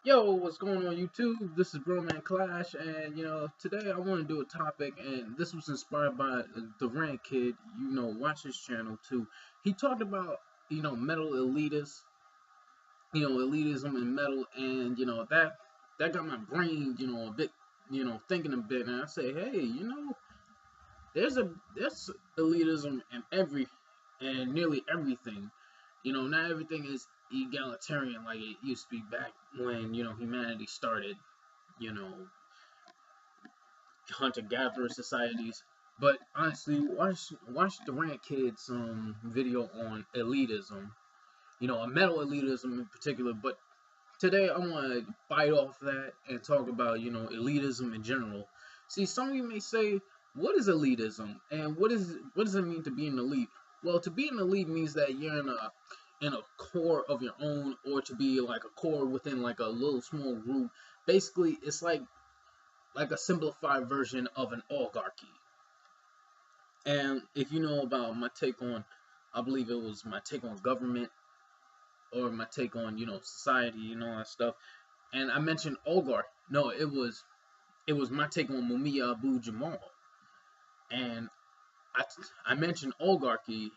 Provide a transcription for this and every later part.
Yo, what's going on YouTube? This is Broman Clash, and today I want to do a topic, and this was inspired by TheRantKid. Watch his channel too. He talked about metal elitists, elitism and metal, and that got my brain a bit thinking a bit, and I say, hey, there's elitism in nearly everything. Not everything is egalitarian like it used to be back when humanity started. You know, hunter-gatherer societies. But honestly, watch the Rant Kids video on elitism. A metal elitism in particular. But today I want to bite off that and talk about elitism in general. See, some of you may say, what is elitism, and what does it mean to be an elite? Well, to be an elite means that you're in a core of your own, or to be like a core within like a little small group. Basically, it's like a simplified version of an oligarchy. And if you know about my take on, I believe it was my take on government, or my take on society and all that stuff. And I mentioned oligarchy. No, it was my take on Mumia Abu Jamal. And I mentioned oligarchy,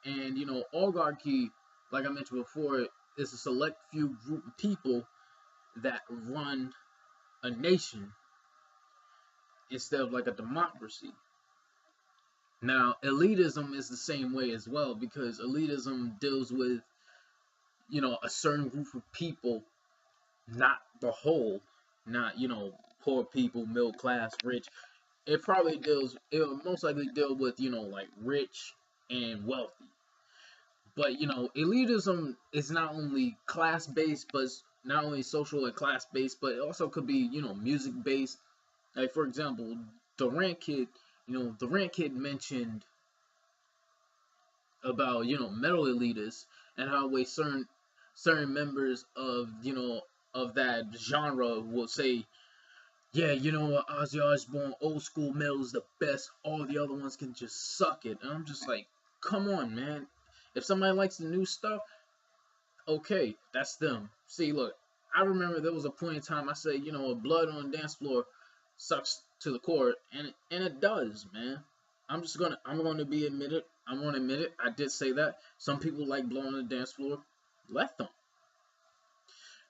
and oligarchy, like I mentioned before, is a select few group of people that run a nation instead of like a democracy. Now, elitism is the same way as well, because elitism deals with a certain group of people, not the whole, not poor people, middle class, rich. It will most likely deal with like rich and wealthy. But elitism is not only class based, but it's not only social and class based, but it also could be music based. Like, for example, TheRantKid, TheRantKid mentioned about metal elitists, and how way certain members of of that genre will say, yeah, Ozzy Osbourne old school metal is the best. All the other ones can just suck it. And I'm just like, come on, man. If somebody likes the new stuff, okay, that's them. See, look, I remember there was a point in time I said, blood on the dance floor sucks to the core, and it does, man. I'm gonna be admitted. I'm gonna admit it. I did say that. Some people like blood on the dance floor. Let them.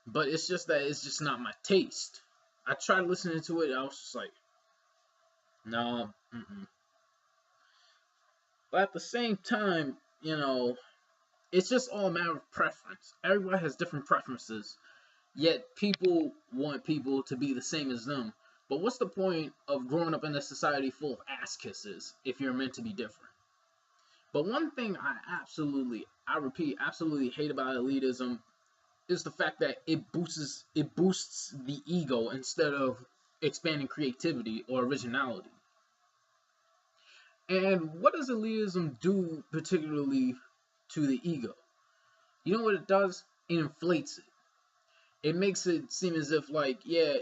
But it's just that it's just not my taste. I tried listening to it. I was just like, no. But at the same time, it's just all a matter of preference. Everybody has different preferences. Yet people want people to be the same as them. But what's the point of growing up in a society full of ass kisses if you're meant to be different? But one thing I repeat, absolutely hate about elitism is the fact that it boosts the ego instead of expanding creativity or originality. And what does elitism do particularly to the ego? You know what it does? It inflates it. It makes it seem as if like, yeah,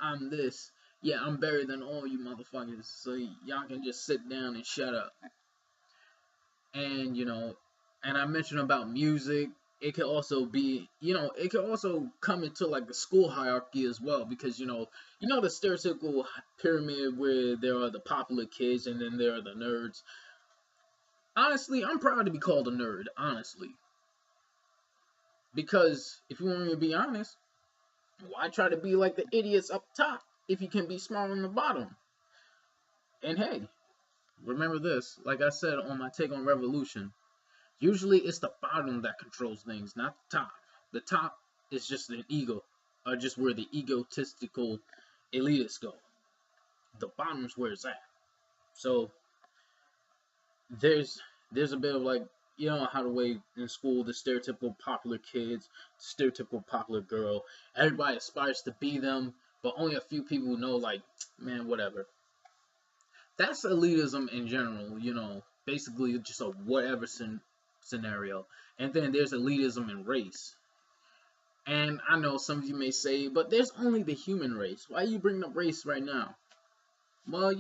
I'm this. Yeah, I'm better than all you motherfuckers. So y'all can just sit down and shut up. And and I mentioned about music. It could also be, it could also come into like the school hierarchy as well, because the stereotypical pyramid where there are the popular kids and then there are the nerds. Honestly, I'm proud to be called a nerd, honestly. Because if you want me to be honest, why try to be like the idiots up top if you can be smart on the bottom? And hey, remember this, like I said on my take on revolution, usually it's the bottom that controls things, not the top. The top is just an ego, or just where the egotistical elitists go. The bottom's where it's at. So there's a bit of like, how the way in school, the stereotypical popular kids, stereotypical popular girl, everybody aspires to be them, but only a few people know, like, man, whatever. That's elitism in general, basically just a whatever scenario. And then there's elitism in race. And I know some of you may say, but there's only the human race. Why are you bringing up race right now? Well,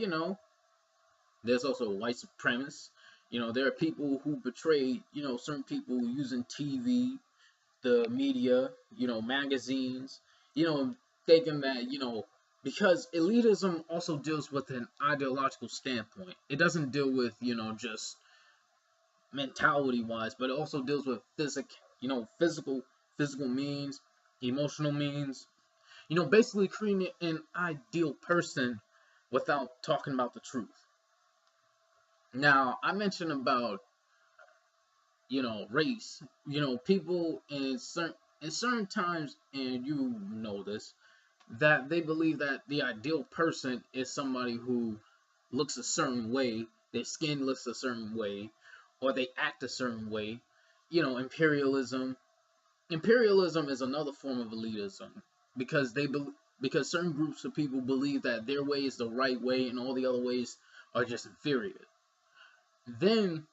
there's also white supremacists. There are people who betray, certain people using TV, the media, magazines, thinking that, because elitism also deals with an ideological standpoint. It doesn't deal with, just mentality wise, but it also deals with physical means, emotional means, basically creating an ideal person without talking about the truth. Now, I mentioned about, race, people in certain times, and this, that they believe that the ideal person is somebody who looks a certain way, their skin looks a certain way, or they act a certain way. Imperialism. Imperialism is another form of elitism because because certain groups of people believe that their way is the right way and all the other ways are just inferior. Then,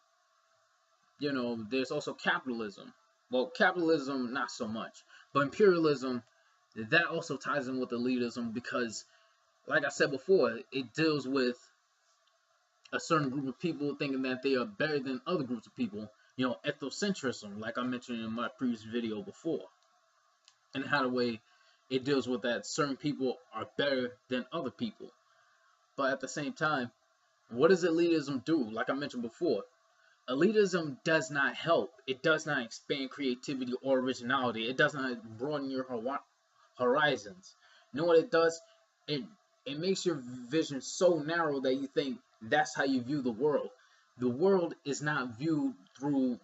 there's also capitalism. Well, capitalism not so much, but imperialism, that also ties in with elitism because, like I said before, it deals with a certain group of people thinking that they are better than other groups of people. Ethnocentrism, like I mentioned in my previous video before, and how the way it deals with that certain people are better than other people. But at the same time, what does elitism do? Like I mentioned before, elitism does not help. It does not expand creativity or originality. It does not broaden your horizons. You know what it does? It it makes your vision so narrow that you think that's how you view the world. The world is not viewed through,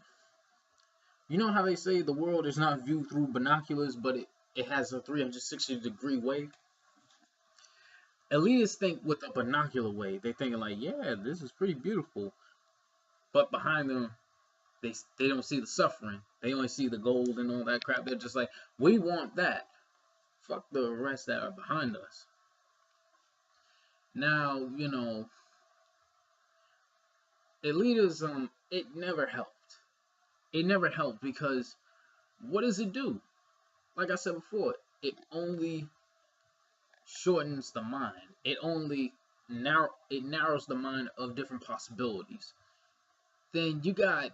how they say the world is not viewed through binoculars, but it has a 360-degree way. Elitists think with a binocular way. They think like, yeah, this is pretty beautiful. But behind them, they don't see the suffering. They only see the gold and all that crap. They're just like, we want that. Fuck the rest that are behind us. Now, elitism, it never helped. It never helped because what does it do? Like I said before, it only shortens the mind. It narrows the mind of different possibilities. Then you got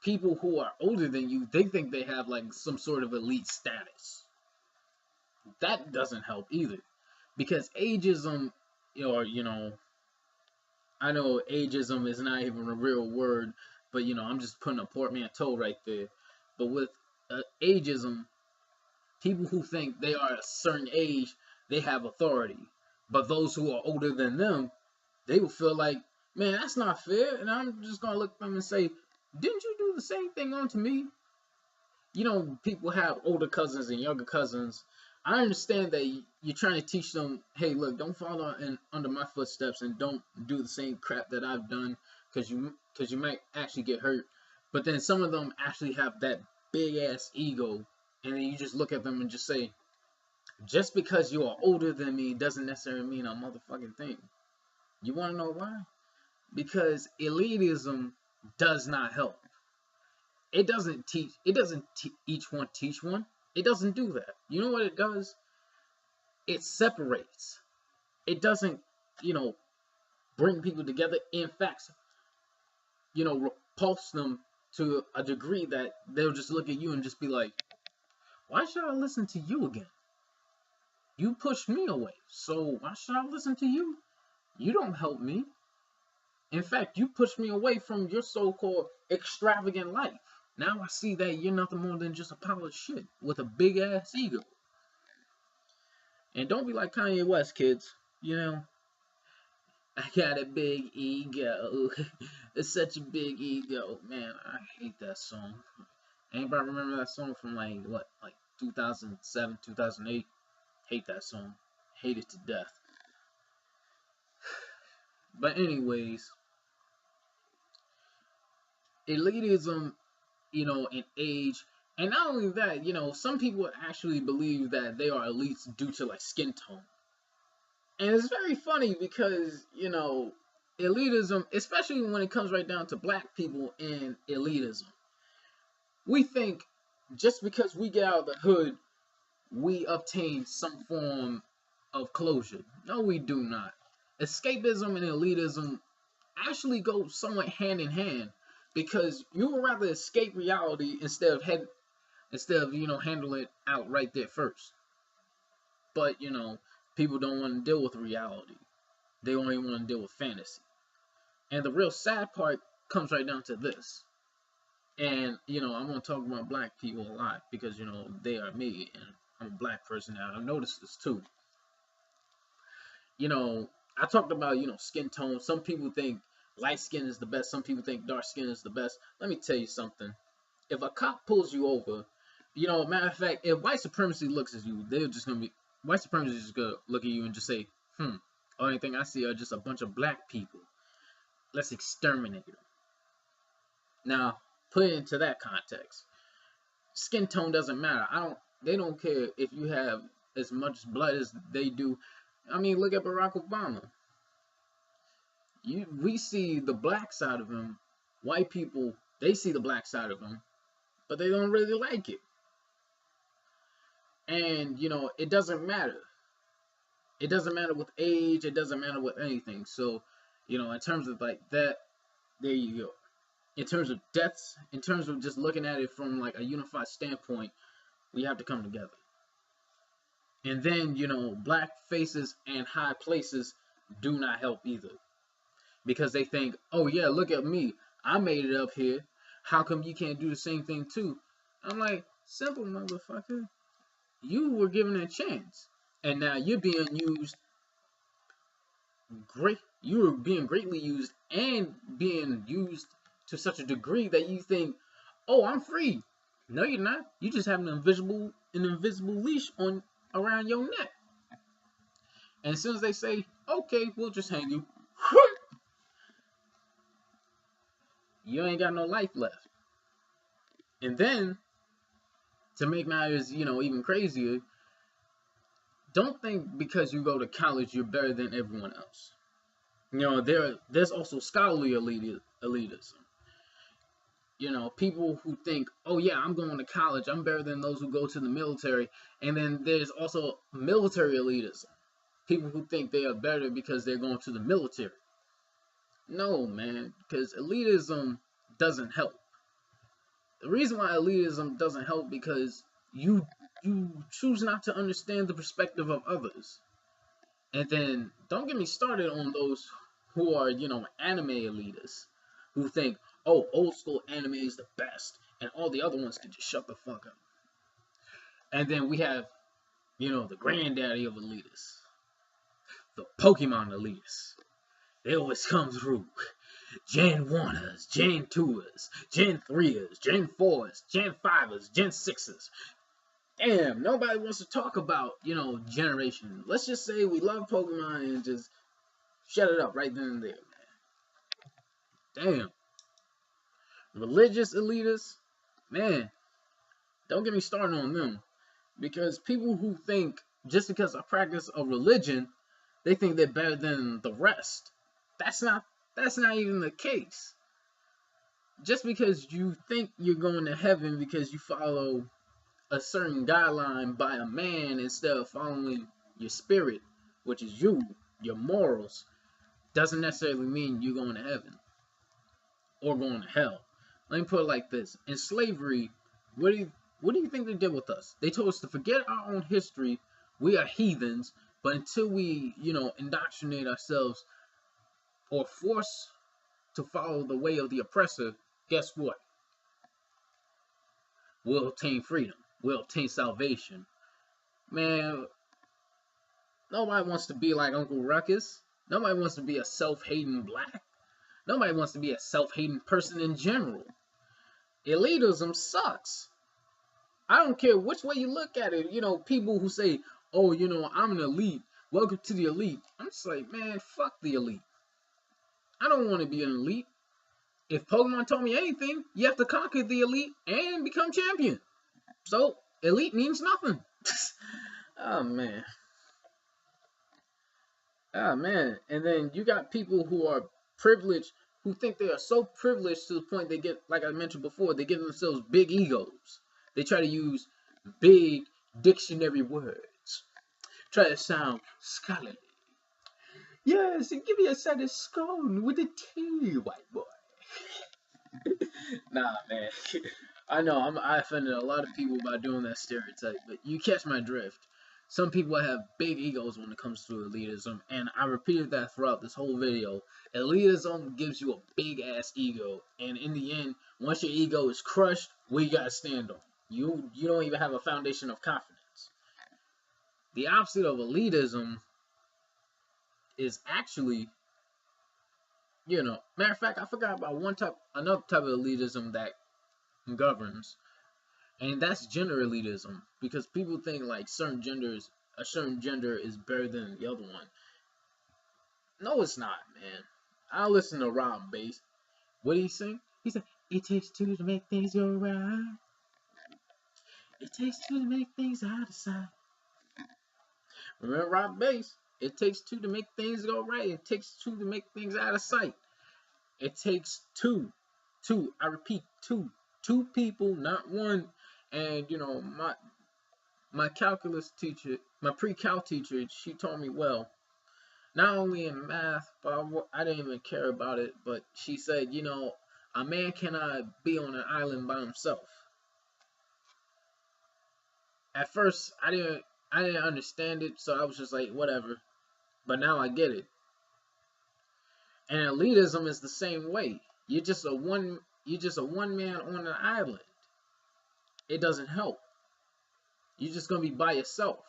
people who are older than you, they think they have like some sort of elite status. That doesn't help either. Because ageism, I know ageism is not even a real word, but I'm just putting a portmanteau right there. But with ageism, people who think they are a certain age, they have authority. But those who are older than them, they will feel like, man, that's not fair. And I'm just going to look at them and say, didn't you do the same thing onto me? People have older cousins and younger cousins. I understand that you're trying to teach them, hey, look, don't follow under my footsteps and don't do the same crap that I've done because you might actually get hurt. But then some of them actually have that big ass ego, and then you just look at them and just say, just because you are older than me doesn't necessarily mean a motherfucking thing. You want to know why? Because elitism does not help. It doesn't teach. It doesn't each one teach one. It doesn't do that. You know what it does? It separates. It doesn't, bring people together. In fact, repulse them to a degree that they'll just look at you and just be like, why should I listen to you again? You pushed me away, so why should I listen to you? You don't help me. In fact, you pushed me away from your so-called extravagant life. Now I see that you're nothing more than just a pile of shit with a big ass ego. And don't be like Kanye West, kids. I got a big ego. It's such a big ego. Man, I hate that song. Anybody remember that song from like 2007, 2008? Hate that song. Hate it to death. But anyways, elitism, in age, and not only that, some people actually believe that they are elites due to like skin tone. And it's very funny because, elitism, especially when it comes right down to black people and elitism, we think just because we get out of the hood, we obtain some form of closure. No, we do not. Escapism and elitism actually go somewhat hand in hand because you would rather escape reality instead of handle it out right there first. But, people don't want to deal with reality. They only want to deal with fantasy. And the real sad part comes right down to this. And, I'm going to talk about black people a lot because, they are me. And I'm a black person and I noticed this too. I talked about, skin tone. Some people think light skin is the best. Some people think dark skin is the best. Let me tell you something. If a cop pulls you over, matter of fact, if white supremacy looks at you, white supremacy is just going to look at you and just say, only thing I see are just a bunch of black people. Let's exterminate them. Now, put it into that context. Skin tone doesn't matter. They don't care if you have as much blood as they do. I mean, look at Barack Obama. We see the black side of him. White people, they see the black side of him, but they don't really like it. And, it doesn't matter. It doesn't matter with age. It doesn't matter with anything. So, in terms of like that, there you go. In terms of deaths, in terms of just looking at it from like a unified standpoint, we have to come together. And then, black faces and high places do not help either. Because they think, oh yeah, look at me. I made it up here. How come you can't do the same thing too? I'm like, simple motherfucker. You were given a chance. And now you're being used you were being greatly used and being used to such a degree that you think, oh, I'm free. No, you're not. You just have an invisible leash around your neck. And as soon as they say, okay, we'll just hang you, you ain't got no life left. And then, to make matters, even crazier, don't think because you go to college you're better than everyone else. There's also scholarly elitism. People who think, oh yeah, I'm going to college, I'm better than those who go to the military. And then there's also military elitism. People who think they are better because they're going to the military. No, man, because elitism doesn't help. The reason why elitism doesn't help because you choose not to understand the perspective of others. And then don't get me started on those who are, anime elitists, who think, oh, old school anime is the best, and all the other ones can just shut the fuck up. And then we have, the granddaddy of elitists, the Pokemon elitists. They always come through. Gen 1ers, Gen 2ers, Gen 3ers, Gen 4ers, Gen 5ers, Gen 6ers. Damn, nobody wants to talk about, generation. Let's just say we love Pokemon and just shut it up right then and there, man. Damn. Religious elitists, man, don't get me started on them. Because people who think just because I practice a religion, they think they're better than the rest. That's not even the case. Just because you think you're going to heaven because you follow a certain guideline by a man instead of following your spirit, which is your morals, doesn't necessarily mean you're going to heaven or going to hell. Let me put it like this. In slavery, what do you think they did with us? They told us to forget our own history. We are heathens, but until we, indoctrinate ourselves or force to follow the way of the oppressor, guess what? We'll obtain freedom. We'll obtain salvation. Man, nobody wants to be like Uncle Ruckus. Nobody wants to be a self-hating black. Nobody wants to be a self-hating person in general. Elitism sucks. I don't care which way you look at it. People who say, oh, I'm an elite. Welcome to the elite. I'm just like, man, fuck the elite. I don't want to be an elite. If Pokemon told me anything, you have to conquer the elite and become champion. So, elite means nothing. Oh, man. Oh, man. And then you got people who are privileged, who think they are so privileged to the point they get, like I mentioned before, they give themselves big egos. They try to use big dictionary words. Try to sound scholarly. Yes, and give me a side of scone with a tea, white boy. Nah, man. I know I offended a lot of people by doing that stereotype, but you catch my drift. Some people have big egos when it comes to elitism, and I repeated that throughout this whole video. Elitism gives you a big ass ego, and in the end, once your ego is crushed, what you gotta stand on? You don't even have a foundation of confidence. The opposite of elitism is actually, matter of fact, I forgot about another type of elitism that governs, and that's gender elitism, because people think like a certain gender is better than the other one. No, it's not, man. I listen to Rob Bass. What did he sing? He said, "It takes two to make things go right. It takes two to make things out of sight." Remember Rob Bass? It takes two to make things go right. It takes two to make things out of sight. It takes two. Two. I repeat, two. Two people, not one. And my calculus teacher, my pre-cal teacher, she taught me well. Not only in math, but I didn't even care about it. But she said, a man cannot be on an island by himself. At first, I didn't understand it, so I was just like, whatever. But now I get it. And elitism is the same way. You're just a one man on an island. It doesn't help. You're just gonna be by yourself.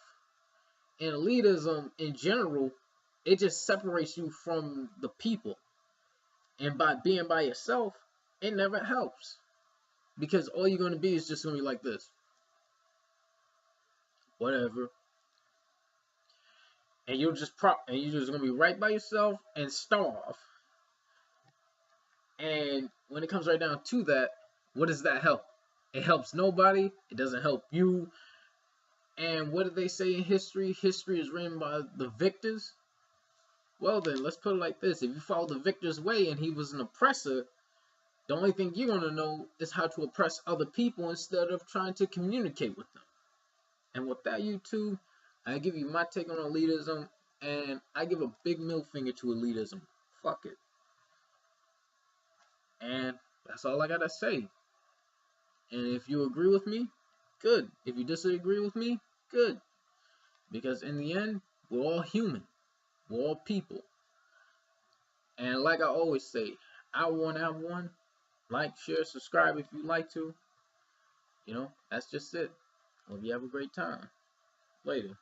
And elitism in general, it just separates you from the people. And by being by yourself, it never helps. Because all you're gonna be is just gonna be like this. Whatever. And you're just gonna be right by yourself and starve. And when it comes right down to that, what does that help? It helps nobody. It doesn't help you. And what did they say in history? History is written by the victors. Well then, let's put it like this. If you follow the victor's way and he was an oppressor, the only thing you're going to know is how to oppress other people instead of trying to communicate with them. And with that, YouTube, I give you my take on elitism, and I give a big middle finger to elitism. Fuck it. And that's all I gotta say. And if you agree with me, good. If you disagree with me, good. Because in the end, we're all human. We're all people. And like I always say, I one. Like, share, subscribe if you like to. That's just it. Hope you have a great time. Later.